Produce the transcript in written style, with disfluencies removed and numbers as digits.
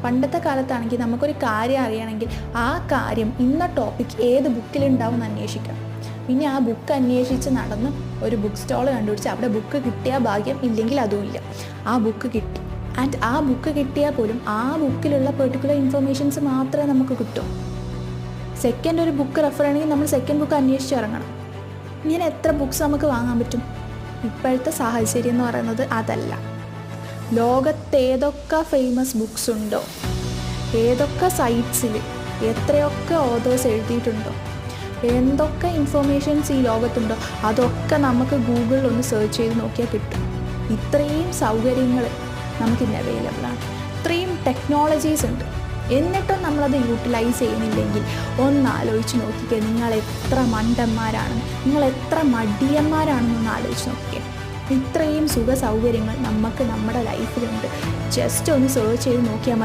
പണ്ടത്തെ കാലത്താണെങ്കിൽ നമുക്കൊരു കാര്യം അറിയണമെങ്കിൽ ആ കാര്യം ഇന്ന ടോപ്പിക് ഏത് ബുക്കിലുണ്ടാവും എന്ന് അന്വേഷിക്കണം. പിന്നെ ആ ബുക്ക് അന്വേഷിച്ച് നടന്ന് ഒരു ബുക്ക് സ്റ്റോൾ കണ്ടുപിടിച്ച് അവിടെ ബുക്ക് കിട്ടിയ ഭാഗ്യം, ഇല്ലെങ്കിൽ അതുമില്ല. ആ ബുക്ക് കിട്ടി. ആൻഡ് ആ ബുക്ക് കിട്ടിയാൽ പോലും ആ ബുക്കിലുള്ള പെർട്ടിക്കുലർ ഇൻഫർമേഷൻസ് മാത്രമേ നമുക്ക് കിട്ടൂ. സെക്കൻഡ് ഒരു ബുക്ക് റെഫർ ചെയ്യണമെങ്കിൽ നമ്മൾ സെക്കൻഡ് ബുക്ക് അന്വേഷിച്ച് ഇറങ്ങണം. ഇങ്ങനെ എത്ര ബുക്ക്സ് നമുക്ക് വാങ്ങാൻ പറ്റും? ഇപ്പോഴത്തെ സാഹചര്യം എന്ന് പറയുന്നത് അതല്ല. ലോകത്തേതൊക്കെ ഫേമസ് ബുക്സ് ഉണ്ടോ, ഏതൊക്കെ സൈറ്റ്സിൽ എത്രയൊക്കെ ഓതേഴ്സ് എഴുതിയിട്ടുണ്ടോ, എന്തൊക്കെ ഇൻഫർമേഷൻസ് ഈ ലോകത്തുണ്ടോ, അതൊക്കെ നമുക്ക് ഗൂഗിളിൽ ഒന്ന് സെർച്ച് ചെയ്ത് നോക്കിയാൽ കിട്ടും. ഇത്രയും സൗകര്യങ്ങൾ നമുക്കിന്ന് അവൈലബിളാണ്. ഇത്രയും ടെക്നോളജീസ് ഉണ്ട്. എന്നിട്ടും നമ്മളത് യൂട്ടിലൈസ് ചെയ്യുന്നില്ലെങ്കിൽ ഒന്നാലോചിച്ച് നോക്കിക്കേ, നിങ്ങൾ എത്ര മണ്ടന്മാരാണെന്ന്, നിങ്ങൾ എത്ര മടിയന്മാരാണെന്നൊന്ന് ആലോചിച്ച് നോക്കിക്കേ. ഇത്രയും സുഖ സൗകര്യങ്ങൾ നമുക്ക് നമ്മുടെ ലൈഫിലുണ്ട്. ജസ്റ്റ് ഒന്ന് സെർച്ച് ചെയ്ത് നോക്കിയാൽ മതി.